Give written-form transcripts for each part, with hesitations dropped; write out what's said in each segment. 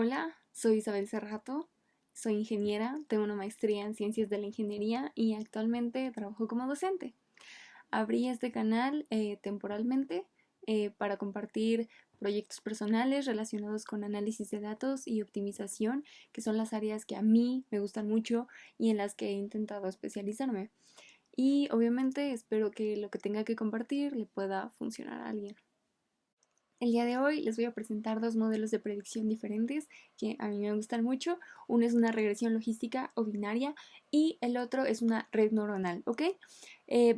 Hola, soy Isabel Cerrato, soy ingeniera, tengo una maestría en Ciencias de la Ingeniería y actualmente trabajo como docente. Abrí este canal temporalmente para compartir proyectos personales relacionados con análisis de datos y optimización, que son las áreas que a mí me gustan mucho y en las que he intentado especializarme. Y obviamente espero que lo que tenga que compartir le pueda funcionar a alguien. El día de hoy les voy a presentar dos modelos de predicción diferentes que a mí me gustan mucho. Uno es una regresión logística o binaria y el otro es una red neuronal, ¿ok?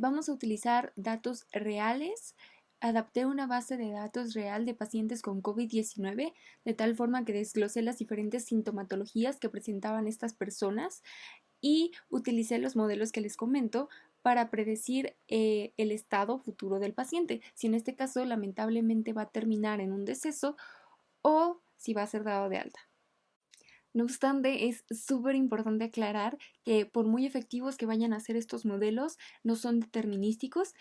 Vamos a utilizar datos reales. Adapté una base de datos real de pacientes con COVID-19 de tal forma que desglosé las diferentes sintomatologías que presentaban estas personas y utilicé los modelos que les comento para predecir el estado futuro del paciente, si en este caso lamentablemente va a terminar en un deceso o si va a ser dado de alta. No obstante, es súper importante aclarar que por muy efectivos que vayan a ser estos modelos, no son determinísticos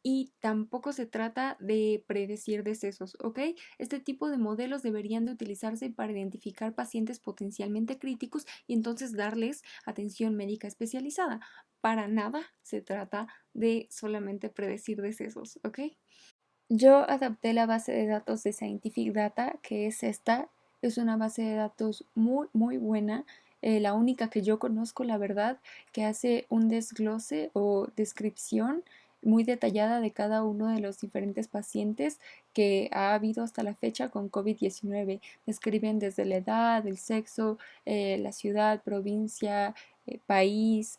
y tampoco se trata de predecir decesos, ¿ok? Este tipo de modelos deberían de utilizarse para identificar pacientes potencialmente críticos y entonces darles atención médica especializada. Para nada se trata de solamente predecir decesos, ¿ok? Yo adapté la base de datos de Scientific Data, que es esta. Es una base de datos muy buena. La única que yo conozco, la verdad, que hace un desglose o descripción muy detallada de cada uno de los diferentes pacientes que ha habido hasta la fecha con COVID-19. Describen desde la edad, el sexo, la ciudad, provincia, país,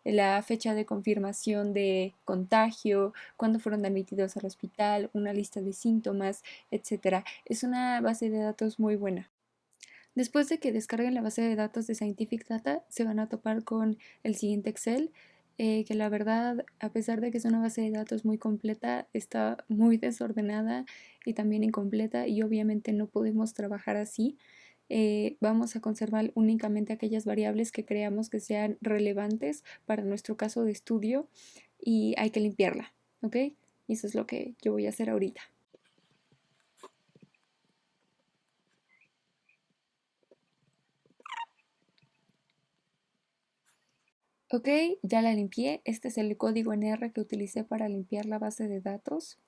la fecha de confirmación de contagio, cuándo fueron admitidos al hospital, una lista de síntomas, etcétera. Es una base de datos muy buena. Después de que descarguen la base de datos de Scientific Data, se van a topar con el siguiente Excel, que la verdad, a pesar de que es una base de datos muy completa, está muy desordenada y también incompleta y obviamente no podemos trabajar así. Vamos a conservar únicamente aquellas variables que creamos que sean relevantes para nuestro caso de estudio y hay que limpiarla, ¿ok? Y eso es lo que yo voy a hacer ahorita. Ok, ya la limpié. Este es el código en R que utilicé para limpiar la base de datos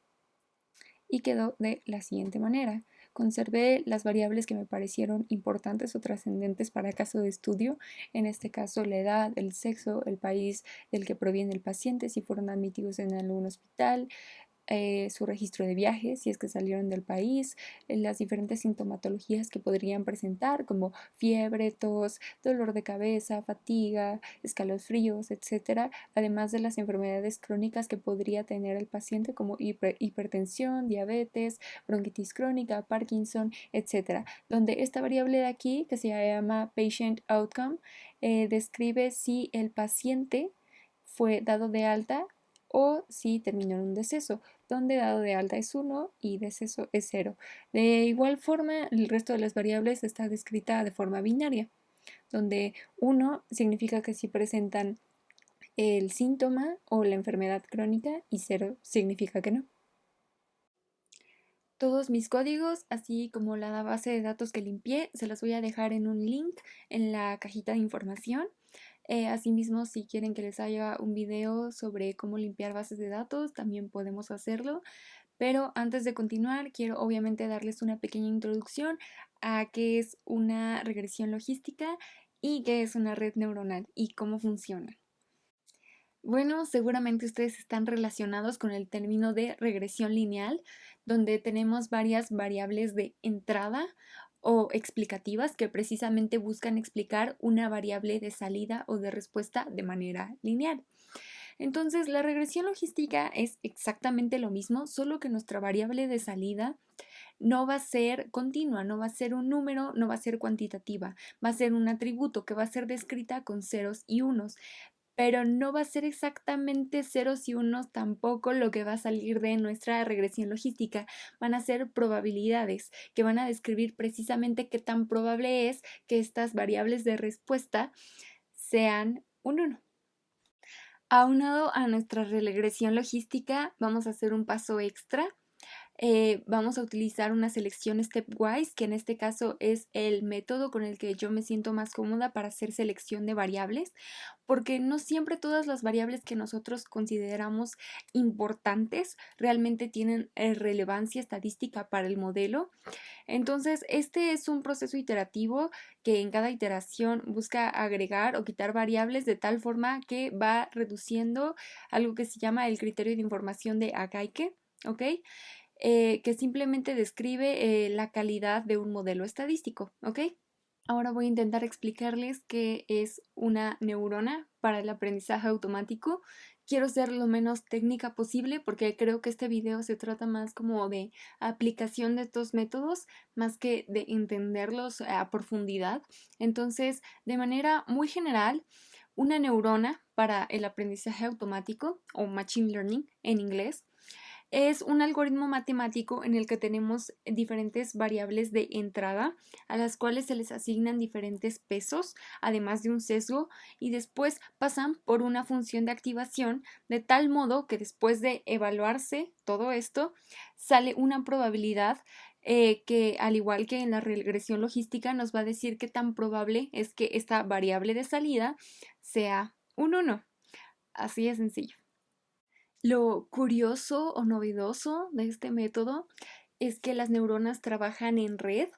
y quedó de la siguiente manera. Conservé las variables que me parecieron importantes o trascendentes para el caso de estudio, en este caso la edad, el sexo, el país del que proviene el paciente, si fueron admitidos en algún hospital, su registro de viajes, si es que salieron del país, las diferentes sintomatologías que podrían presentar, como fiebre, tos, dolor de cabeza, fatiga, escalofríos, etcétera, además de las enfermedades crónicas que podría tener el paciente, como hipertensión, diabetes, bronquitis crónica, Parkinson, etcétera. Donde esta variable de aquí, que se llama Patient Outcome, describe si el paciente fue dado de alta o si terminó en un deceso, donde dado de alta es 1 y deceso es 0. De igual forma, el resto de las variables está descrita de forma binaria, donde 1 significa que si presentan el síntoma o la enfermedad crónica y 0 significa que no. Todos mis códigos, así como la base de datos que limpié, se las voy a dejar en un link en la cajita de información. Asimismo, si quieren que les haga un video sobre cómo limpiar bases de datos, también podemos hacerlo. Pero antes de continuar, quiero obviamente darles una pequeña introducción a qué es una regresión logística y qué es una red neuronal y cómo funciona. Bueno, seguramente ustedes están relacionados con el término de regresión lineal, donde tenemos varias variables de entrada o explicativas que precisamente buscan explicar una variable de salida o de respuesta de manera lineal. Entonces, la regresión logística es exactamente lo mismo, solo que nuestra variable de salida no va a ser continua, no va a ser un número, no va a ser cuantitativa, va a ser un atributo que va a ser descrita con ceros y unos, pero no va a ser exactamente ceros y unos tampoco lo que va a salir de nuestra regresión logística. Van a ser probabilidades que van a describir precisamente qué tan probable es que estas variables de respuesta sean un 1. Aunado a nuestra regresión logística, vamos a hacer un paso extra. Vamos a utilizar una selección stepwise, que en este caso es el método con el que yo me siento más cómoda para hacer selección de variables, porque no siempre todas las variables que nosotros consideramos importantes realmente tienen relevancia estadística para el modelo. Entonces, este es un proceso iterativo que en cada iteración busca agregar o quitar variables de tal forma que va reduciendo algo que se llama el criterio de información de Agaike, ¿ok? Que simplemente describe la calidad de un modelo estadístico, ¿ok? Ahora voy a intentar explicarles qué es una neurona para el aprendizaje automático. Quiero ser lo menos técnica posible porque creo que este video se trata más como de aplicación de estos métodos, más que de entenderlos a profundidad. Entonces, de manera muy general, una neurona para el aprendizaje automático o machine learning en inglés es un algoritmo matemático en el que tenemos diferentes variables de entrada a las cuales se les asignan diferentes pesos, además de un sesgo, y después pasan por una función de activación de tal modo que después de evaluarse todo esto sale una probabilidad que, al igual que en la regresión logística, nos va a decir qué tan probable es que esta variable de salida sea un 1. Así de sencillo. Lo curioso o novedoso de este método es que las neuronas trabajan en red,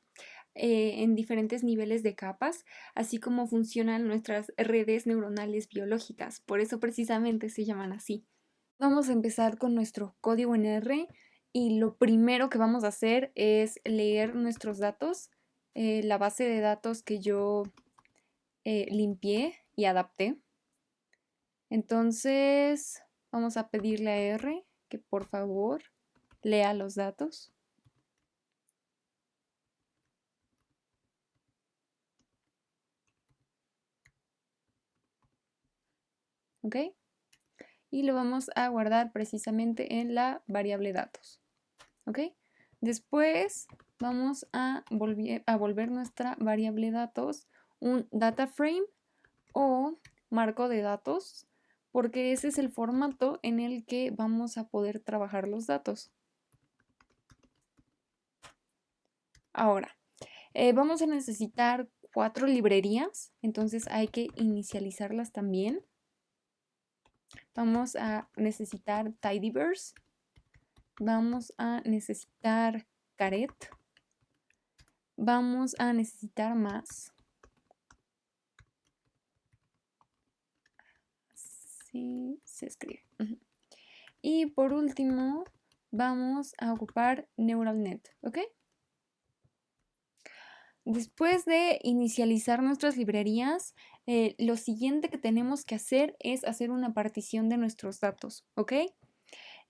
en diferentes niveles de capas, así como funcionan nuestras redes neuronales biológicas. Por eso precisamente se llaman así. Vamos a empezar con nuestro código en R y lo primero que vamos a hacer es leer nuestros datos, la base de datos que yo limpié y adapté. Entonces, vamos a pedirle a R que por favor lea los datos. ¿Ok? Y lo vamos a guardar precisamente en la variable datos. ¿Ok? Después vamos a volver nuestra variable datos un data frame o marco de datos, porque ese es el formato en el que vamos a poder trabajar los datos. Ahora, vamos a necesitar 4 librerías, entonces hay que inicializarlas también. Vamos a necesitar tidyverse, vamos a necesitar caret, vamos a necesitar más. Así se escribe. Y por último, vamos a ocupar NeuralNet, ¿ok? Después de inicializar nuestras librerías, lo siguiente que tenemos que hacer es hacer una partición de nuestros datos, ¿ok?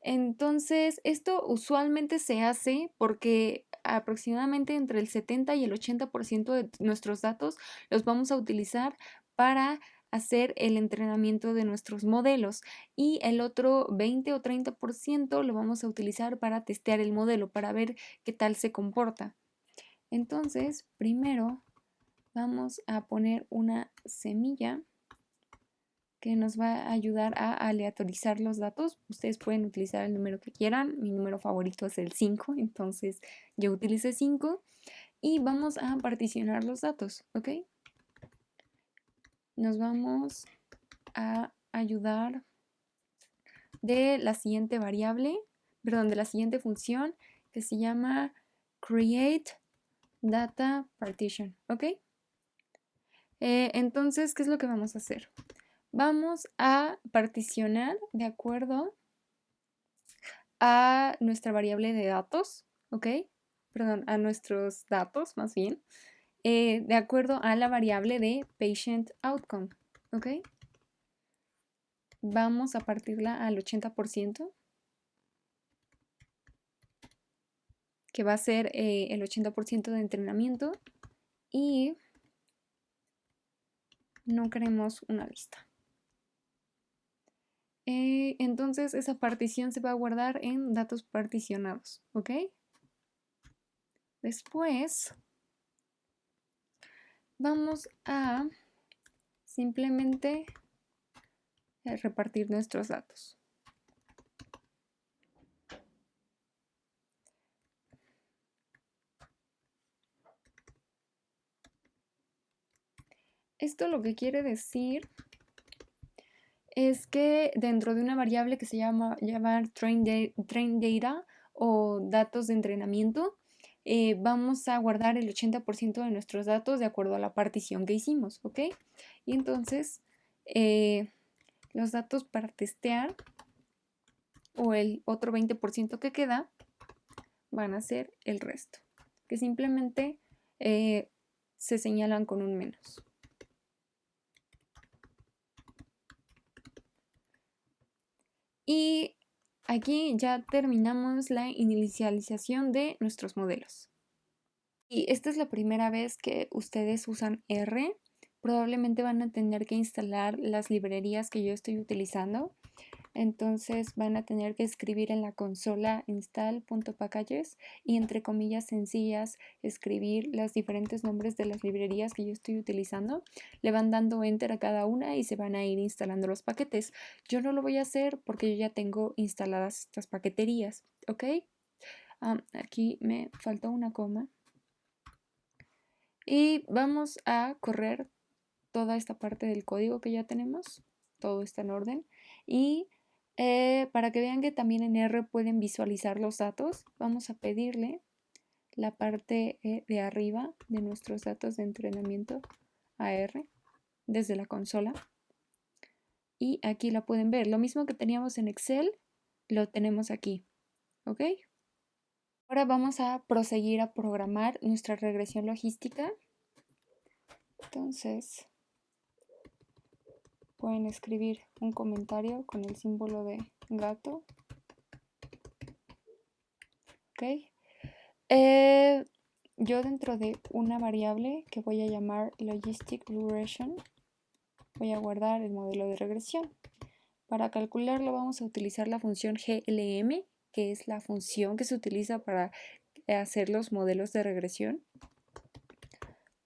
Entonces, esto usualmente se hace porque aproximadamente entre el 70 y el 80% de nuestros datos los vamos a utilizar para hacer el entrenamiento de nuestros modelos y el otro 20 o 30% lo vamos a utilizar para testear el modelo, para ver qué tal se comporta. Entonces, primero vamos a poner una semilla que nos va a ayudar a aleatorizar los datos. Ustedes pueden utilizar el número que quieran. Mi número favorito es el 5, entonces yo utilicé 5. Y vamos a particionar los datos, ¿ok? Nos vamos a ayudar de la siguiente variable, perdón, de la siguiente función que se llama create data partition, ¿ok? Entonces, ¿qué es lo que vamos a hacer? Vamos a particionar de acuerdo a nuestra variable de datos, ¿ok? Perdón, a nuestros datos más bien, de acuerdo a la variable de patient outcome, ¿ok? Vamos a partirla al 80%, que va a ser el 80% de entrenamiento, y no queremos una lista. Entonces esa partición se va a guardar en datos particionados, ¿ok? Después vamos a simplemente repartir nuestros datos. Esto lo que quiere decir es que dentro de una variable que se llama train data o datos de entrenamiento, vamos a guardar el 80% de nuestros datos de acuerdo a la partición que hicimos, ¿ok? Y entonces los datos para testear o el otro 20% que queda van a ser el resto, que simplemente se señalan con un menos. Y aquí ya terminamos la inicialización de nuestros modelos. Y esta es la primera vez que ustedes usan R. Probablemente van a tener que instalar las librerías que yo estoy utilizando. Entonces van a tener que escribir en la consola install.packages y entre comillas sencillas escribir los diferentes nombres de las librerías que yo estoy utilizando. Le van dando enter a cada una y se van a ir instalando los paquetes. Yo no lo voy a hacer porque yo ya tengo instaladas estas paqueterías, ¿ok? Aquí me faltó una coma. Y vamos a correr toda esta parte del código que ya tenemos. Todo está en orden. Y para que vean que también en R pueden visualizar los datos, vamos a pedirle la parte de arriba de nuestros datos de entrenamiento a R desde la consola. Y aquí la pueden ver. Lo mismo que teníamos en Excel, lo tenemos aquí. ¿Ok? Ahora vamos a proseguir a programar nuestra regresión logística. Entonces, pueden escribir un comentario con el símbolo de gato. ¿Ok? Yo dentro de una variable que voy a llamar logistic regression voy a guardar el modelo de regresión. Para calcularlo vamos a utilizar la función glm, que es la función que se utiliza para hacer los modelos de regresión,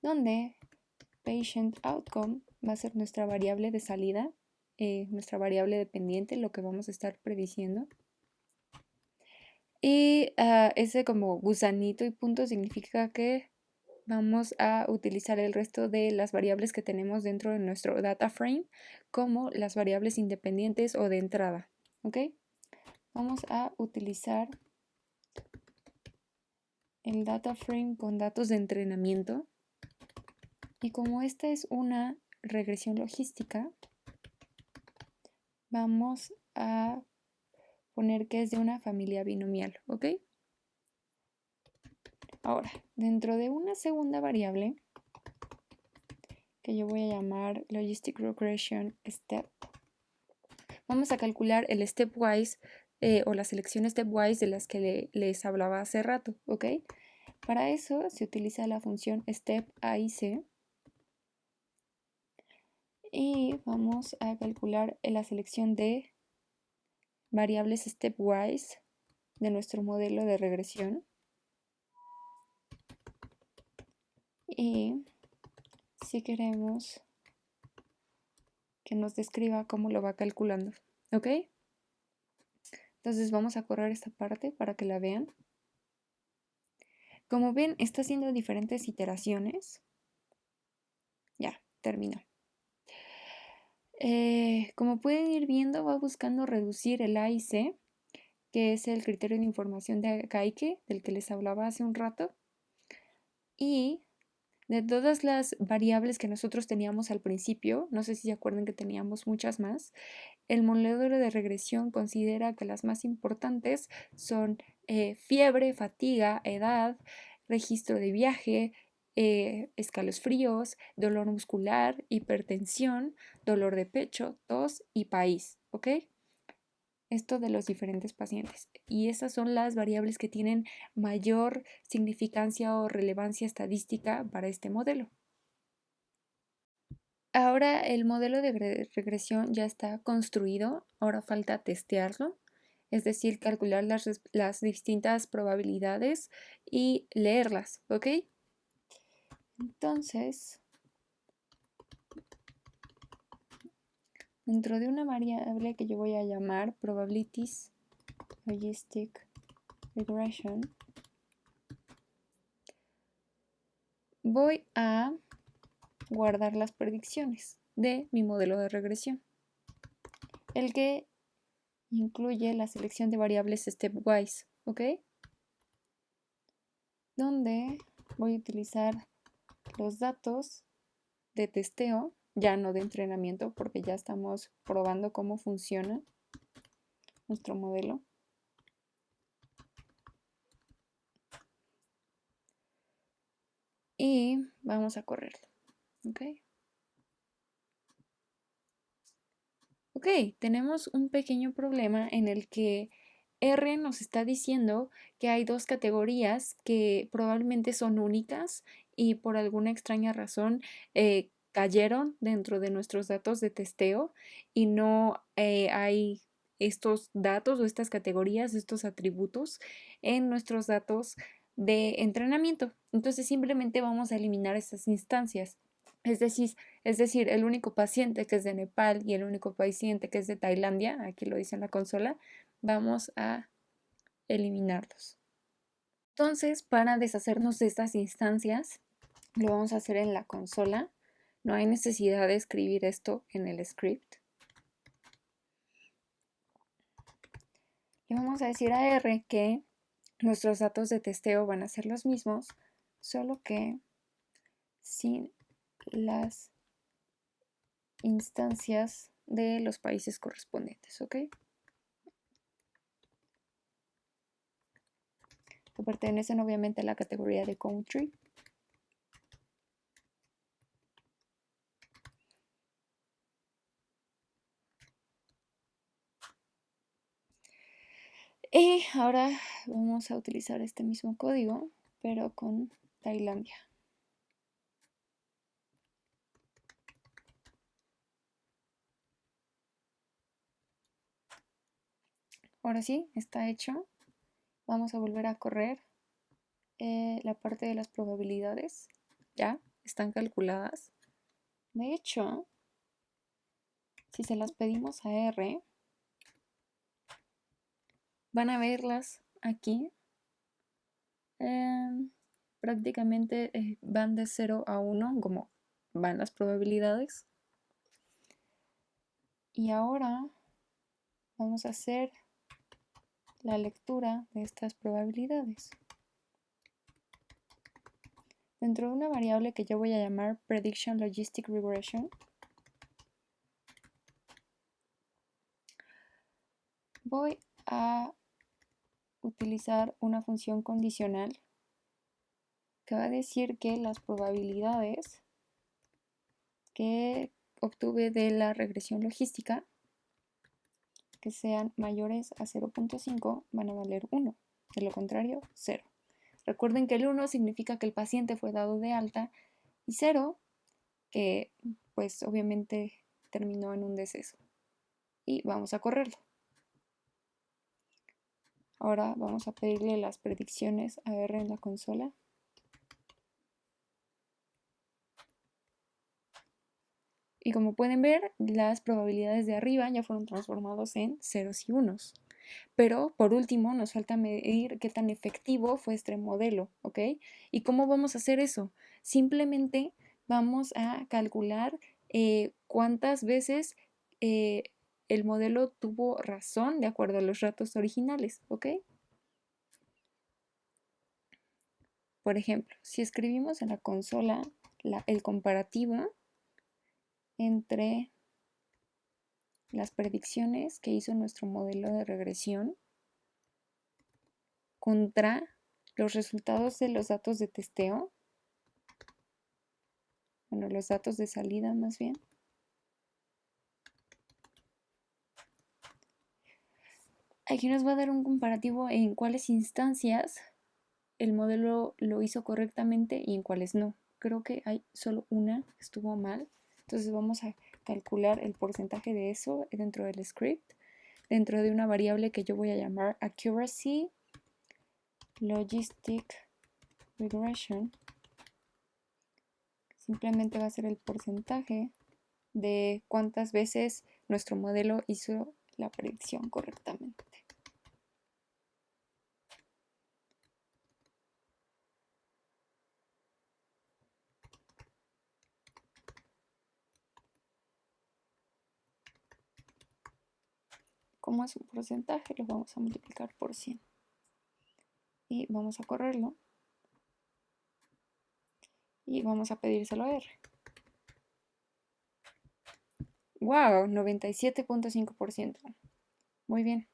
donde patient outcome va a ser nuestra variable de salida, nuestra variable dependiente, lo que vamos a estar prediciendo. Y ese como gusanito y punto significa que vamos a utilizar el resto de las variables que tenemos dentro de nuestro data frame como las variables independientes o de entrada. ¿Ok? Vamos a utilizar el data frame con datos de entrenamiento. Y como esta es una regresión logística, vamos a poner que es de una familia binomial. ¿Ok? Ahora, dentro de una segunda variable que yo voy a llamar logistic regression step, vamos a calcular el stepwise o la selección stepwise de las que les hablaba hace rato, ¿ok? Para eso se utiliza la función step-aic y vamos a calcular la selección de variables stepwise de nuestro modelo de regresión. Y si queremos que nos describa cómo lo va calculando, ¿ok? Entonces vamos a correr esta parte para que la vean. Como ven, está haciendo diferentes iteraciones. Ya, terminó. Como pueden ir viendo, va buscando reducir el AIC, que es el criterio de información de Geiger, del que les hablaba hace un rato. Y de todas las variables que nosotros teníamos al principio, no sé si se acuerdan que teníamos muchas más, el modelo de regresión considera que las más importantes son fiebre, fatiga, edad, registro de viaje, escalofríos, dolor muscular, hipertensión, dolor de pecho, tos y país, ¿ok? Esto de los diferentes pacientes. Y esas son las variables que tienen mayor significancia o relevancia estadística para este modelo. Ahora el modelo de regresión ya está construido, ahora falta testearlo, es decir, calcular las distintas probabilidades y leerlas, ¿ok? Entonces, dentro de una variable que yo voy a llamar probabilities logistic regression, voy a guardar las predicciones de mi modelo de regresión, el que incluye la selección de variables stepwise, ¿ok? Donde voy a utilizar los datos de testeo, ya no de entrenamiento, porque ya estamos probando cómo funciona nuestro modelo. Y vamos a correrlo, ¿ok? Ok, tenemos un pequeño problema en el que R nos está diciendo que hay dos categorías que probablemente son únicas y por alguna extraña razón cayeron dentro de nuestros datos de testeo y no hay estos datos o estas categorías, estos atributos en nuestros datos de entrenamiento. Entonces simplemente vamos a eliminar estas instancias. Es decir, el único paciente que es de Nepal y el único paciente que es de Tailandia, aquí lo dice en la consola, vamos a eliminarlos. Entonces, para deshacernos de estas instancias, lo vamos a hacer en la consola. No hay necesidad de escribir esto en el script. Le vamos a decir a R que nuestros datos de testeo van a ser los mismos, solo que sin las instancias de los países correspondientes, ¿ok? Que pertenecen obviamente a la categoría de country. Y ahora vamos a utilizar este mismo código, pero con Tailandia. Ahora sí, está hecho. Vamos a volver a correr la parte de las probabilidades. Ya están calculadas. De hecho, si se las pedimos a R, van a verlas aquí. Prácticamente van de 0 a 1, como van las probabilidades. Y ahora vamos a hacer la lectura de estas probabilidades. Dentro de una variable que yo voy a llamar Prediction Logistic Regression, voy a utilizar una función condicional que va a decir que las probabilidades que obtuve de la regresión logística que sean mayores a 0.5 van a valer 1, de lo contrario 0. Recuerden que el 1 significa que el paciente fue dado de alta y 0 que pues obviamente terminó en un deceso. Y vamos a correrlo. Ahora vamos a pedirle las predicciones a R en la consola. Y como pueden ver, las probabilidades de arriba ya fueron transformados en ceros y unos. Pero por último nos falta medir qué tan efectivo fue este modelo, ¿ok? ¿Y cómo vamos a hacer eso? Simplemente vamos a calcular cuántas veces el modelo tuvo razón de acuerdo a los datos originales, ¿ok? Por ejemplo, si escribimos en la consola el comparativo entre las predicciones que hizo nuestro modelo de regresión contra los resultados de los datos de testeo, bueno, los datos de salida más bien. Aquí nos va a dar un comparativo en cuáles instancias el modelo lo hizo correctamente y en cuáles no. Creo que hay solo una que estuvo mal. Entonces vamos a calcular el porcentaje de eso dentro del script, dentro de una variable que yo voy a llamar accuracy logistic regression. Simplemente va a ser el porcentaje de cuántas veces nuestro modelo hizo la predicción correctamente. como es un porcentaje, lo vamos a multiplicar por 100. Y vamos a correrlo. Y vamos a pedírselo a R. ¡Wow! 97.5%. Muy bien.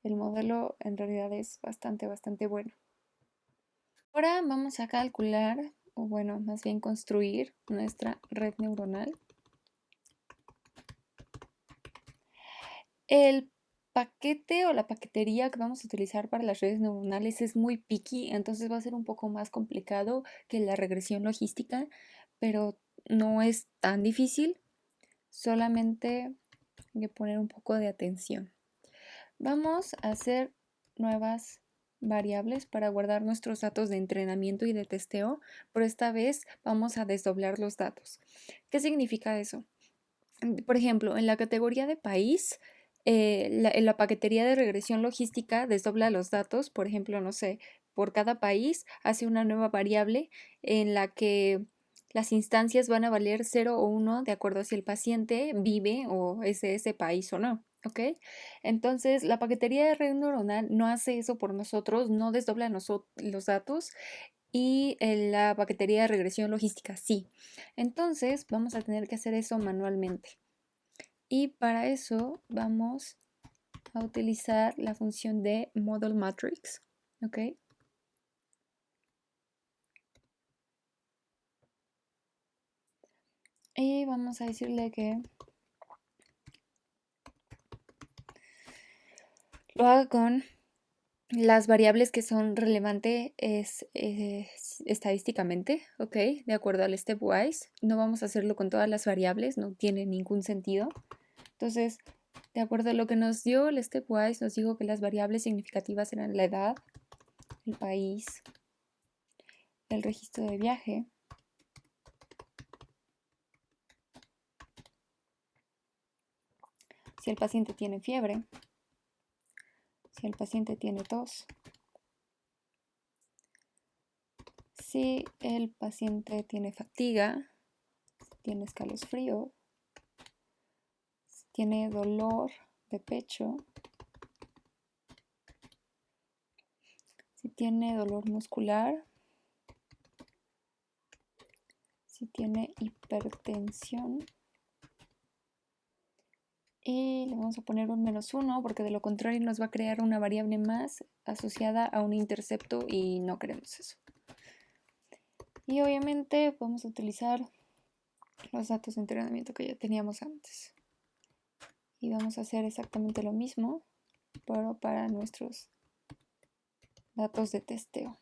El modelo en realidad es bastante bueno. Ahora vamos a calcular, o bueno, más bien construir nuestra red neuronal. El paquete o la paquetería que vamos a utilizar para las redes neuronales es muy picky, entonces va a ser un poco más complicado que la regresión logística, pero no es tan difícil, solamente hay que poner un poco de atención. Vamos a hacer nuevas variables para guardar nuestros datos de entrenamiento y de testeo, pero esta vez vamos a desdoblar los datos. ¿Qué significa eso? Por ejemplo, en la categoría de país, en la paquetería de regresión logística desdobla los datos, por ejemplo, no sé, por cada país hace una nueva variable en la que las instancias van a valer 0 o 1 de acuerdo a si el paciente vive o es de ese país o no. ¿Ok? Entonces, la paquetería de red neuronal no hace eso por nosotros, no desdobla los datos y la paquetería de regresión logística sí. Entonces, vamos a tener que hacer eso manualmente. Y para eso vamos a utilizar la función de model matrix. ¿Ok? Y vamos a decirle que lo haga con las variables que son relevantes estadísticamente, ¿ok? De acuerdo al stepwise. No vamos a hacerlo con todas las variables, no tiene ningún sentido. Entonces, de acuerdo a lo que nos dio el stepwise, nos dijo que las variables significativas eran la edad, el país, el registro de viaje, si el paciente tiene fiebre, si el paciente tiene tos, si el paciente tiene fatiga, si tiene escalofrío, si tiene dolor de pecho, si tiene dolor muscular, si tiene hipertensión. Y le vamos a poner un -1 porque de lo contrario nos va a crear una variable más asociada a un intercepto y no queremos eso. Y obviamente vamos a utilizar los datos de entrenamiento que ya teníamos antes. Y vamos a hacer exactamente lo mismo, pero para nuestros datos de testeo.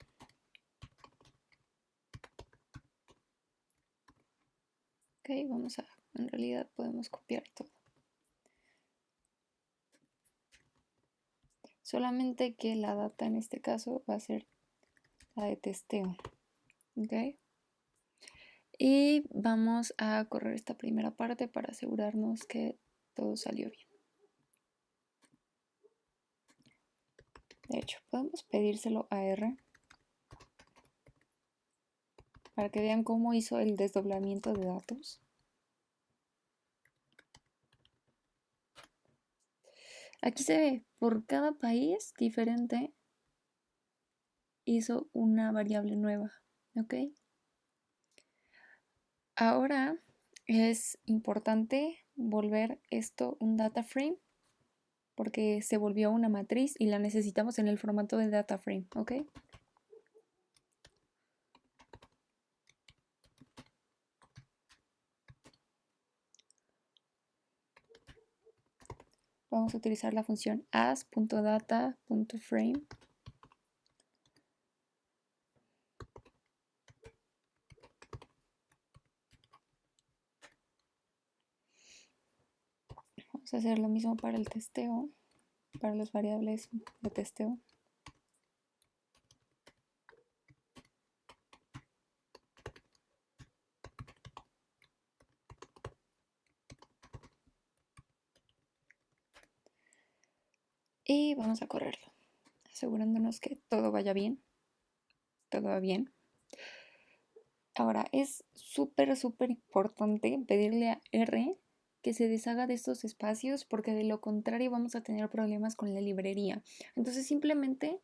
Ok, en realidad podemos copiar todo. Solamente que la data en este caso va a ser la de testeo. Ok. Y vamos a correr esta primera parte para asegurarnos que todo salió bien. De hecho, podemos pedírselo a R para que vean cómo hizo el desdoblamiento de datos. Aquí se ve, por cada país diferente hizo una variable nueva, ¿ok? Ahora es importante volver esto un data frame porque se volvió una matriz y la necesitamos en el formato de data frame, ¿ok? Vamos a utilizar la función as.data.frame. Vamos a hacer lo mismo para el testeo, para las variables de testeo. Y vamos a correrlo, asegurándonos que todo vaya bien. Todo va bien. Ahora, es súper importante pedirle a R que se deshaga de estos espacios porque de lo contrario vamos a tener problemas con la librería. Entonces simplemente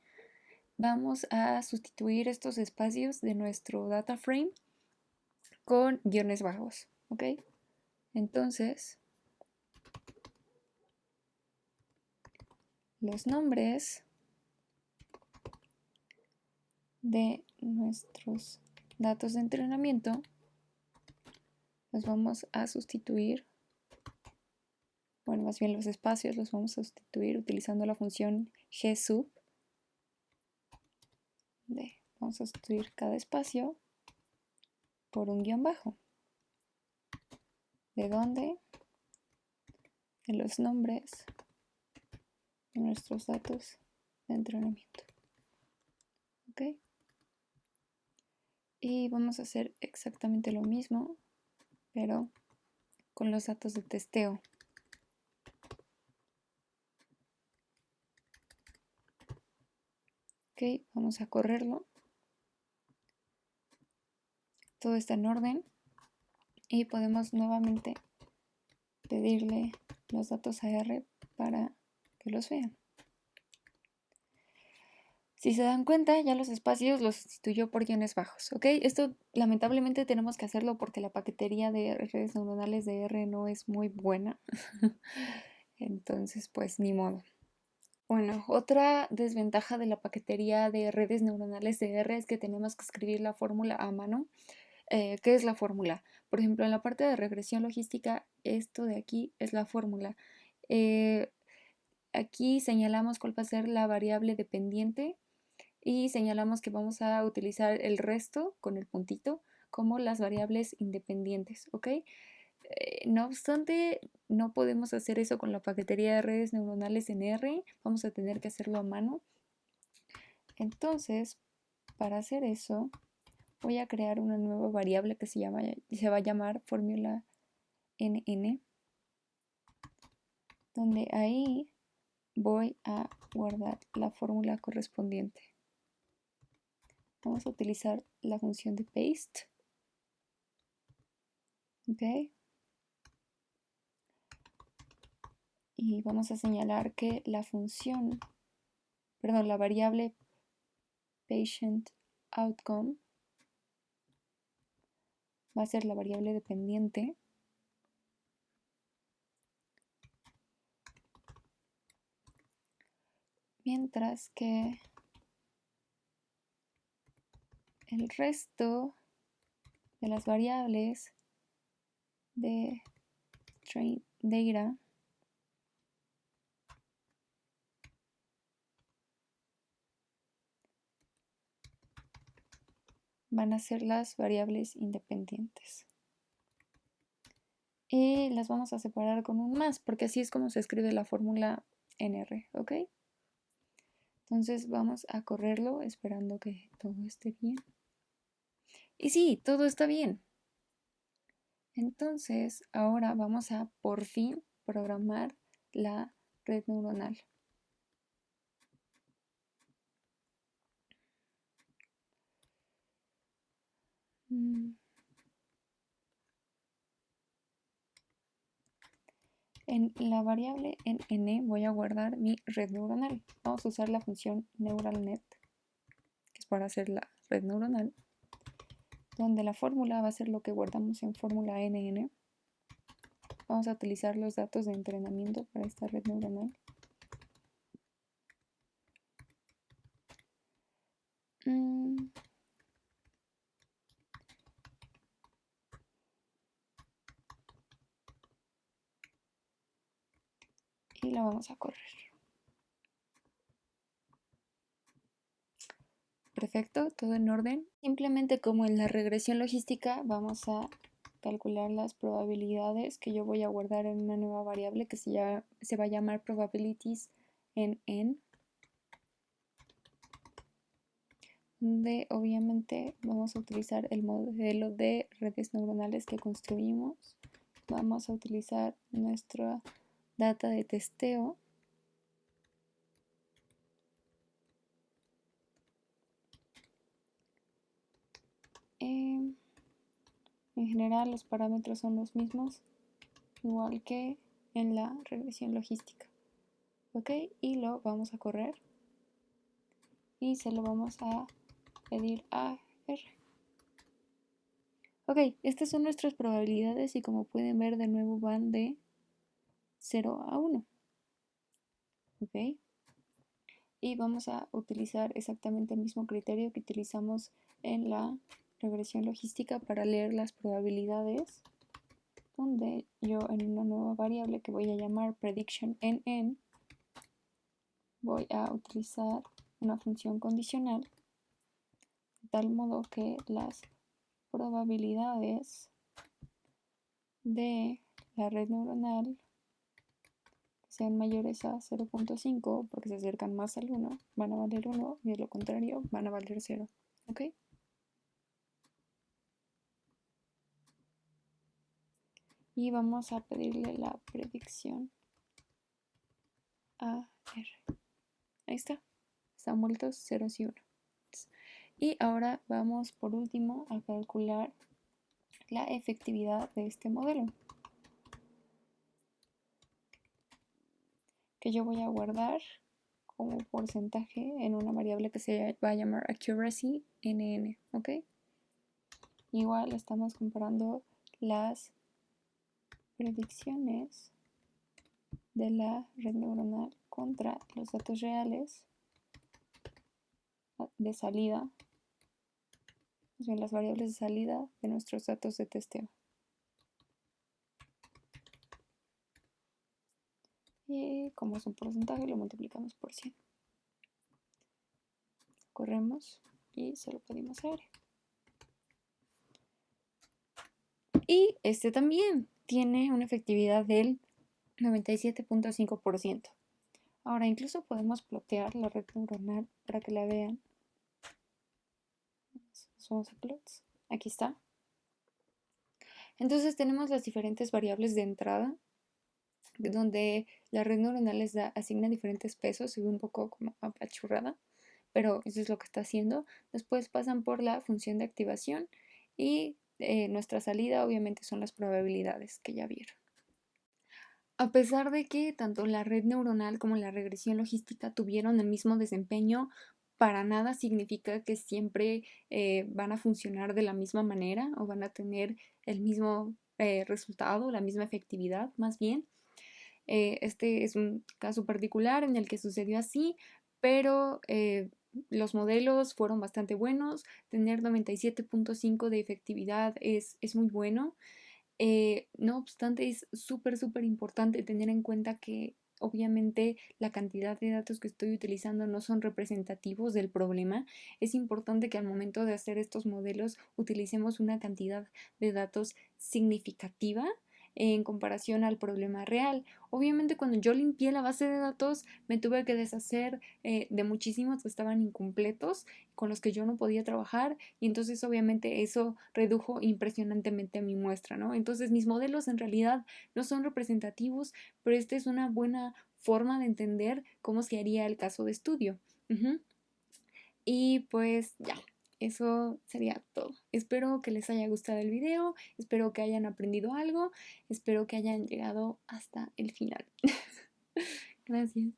vamos a sustituir estos espacios de nuestro data frame con guiones bajos, ¿ok? Entonces, los nombres de nuestros datos de entrenamiento los vamos a sustituir, bueno, más bien los espacios los vamos a sustituir utilizando la función gsub. Vamos a sustituir cada espacio por un guión bajo. ¿De dónde? De los nombres de nuestros datos de entrenamiento. ¿Ok? Y vamos a hacer exactamente lo mismo, pero con los datos de testeo. Ok, vamos a correrlo. Todo está en orden. Y podemos nuevamente pedirle los datos a R para que los vean. Si se dan cuenta, ya los espacios los sustituyó por guiones bajos, ¿ok? Esto lamentablemente tenemos que hacerlo porque la paquetería de redes neuronales de R no es muy buena. Entonces, pues ni modo. Bueno, otra desventaja de la paquetería de redes neuronales de R es que tenemos que escribir la fórmula a mano. ¿Qué es la fórmula? Por ejemplo, en la parte de regresión logística, esto de aquí es la fórmula. Aquí señalamos cuál va a ser la variable dependiente y señalamos que vamos a utilizar el resto con el puntito como las variables independientes, ¿ok? No obstante, no podemos hacer eso con la paquetería de redes neuronales en R, vamos a tener que hacerlo a mano. Entonces, para hacer eso, voy a crear una nueva variable que se va a llamar fórmula NN, donde ahí voy a guardar la fórmula correspondiente. Vamos a utilizar la función de paste. ¿Ok? Y vamos a señalar que la variable patient outcome va a ser la variable dependiente. Mientras que el resto de las variables de train data van a ser las variables independientes. Y las vamos a separar con un más, porque así es como se escribe la fórmula en R, ¿ok? Entonces vamos a correrlo esperando que todo esté bien. Y sí, todo está bien. Entonces ahora vamos a por fin programar la red neuronal. En la variable en n voy a guardar mi red neuronal. Vamos a usar la función neuralnet, que es para hacer la red neuronal, donde la fórmula va a ser lo que guardamos en fórmula NN. Vamos a utilizar los datos de entrenamiento para esta red neuronal. Y la vamos a correr. Perfecto, todo en orden. Simplemente como en la regresión logística, vamos a calcular las probabilidades que yo voy a guardar en una nueva variable que se va a llamar probabilities en n, donde obviamente vamos a utilizar el modelo de redes neuronales que construimos. Vamos a utilizar nuestra data de testeo. En general los parámetros son los mismos. igual que en la regresión logística. Ok, y lo vamos a correr y se lo vamos a pedir a R. Ok, estas son nuestras probabilidades y como pueden ver de nuevo van de 0 a 1. Ok, y vamos a utilizar exactamente el mismo criterio que utilizamos en la regresión logística para leer las probabilidades, donde yo en una nueva variable que voy a llamar prediction n voy a utilizar una función condicional de tal modo que las probabilidades de la red neuronal que sean mayores a 0.5 porque se acercan más al 1 van a valer 1 y de lo contrario van a valer 0. ¿Ok? Y vamos a pedirle la predicción a R. Ahí está. Están vueltos ceros y unos. Y ahora vamos por último a calcular la efectividad de este modelo, que yo voy a guardar como porcentaje en una variable que se va a llamar accuracy nn. ¿Ok? Igual estamos comparando las predicciones de la red neuronal contra los datos reales de salida, las variables de salida de nuestros datos de testeo. Y como es un porcentaje, lo multiplicamos por 100. Corremos y se lo pedimos a R. Y este también tiene una efectividad del 97.5%. Ahora incluso podemos plotear la red neuronal para que la vean. Vamos a plots. Aquí está. Entonces tenemos las diferentes variables de entrada, donde la red neuronal les asigna diferentes pesos, se ve un poco como apachurrada, pero eso es lo que está haciendo. Después pasan por la función de activación y nuestra salida obviamente son las probabilidades que ya vieron. A pesar de que tanto la red neuronal como la regresión logística tuvieron el mismo desempeño, para nada significa que siempre van a funcionar de la misma manera o van a tener el mismo resultado, la misma efectividad más bien. Este es un caso particular en el que sucedió así, pero los modelos fueron bastante buenos. Tener 97.5 de efectividad es muy bueno. No obstante, es súper importante tener en cuenta que obviamente la cantidad de datos que estoy utilizando no son representativos del problema. Es importante que al momento de hacer estos modelos utilicemos una cantidad de datos significativa en comparación al problema real. Obviamente cuando yo limpié la base de datos me tuve que deshacer de muchísimos que estaban incompletos, con los que yo no podía trabajar, y entonces obviamente eso redujo impresionantemente mi muestra, ¿no? Entonces mis modelos en realidad no son representativos, pero esta es una buena forma de entender cómo se haría el caso de estudio. Y pues ya, eso sería todo. Espero que les haya gustado el video, espero que hayan aprendido algo, espero que hayan llegado hasta el final. Gracias.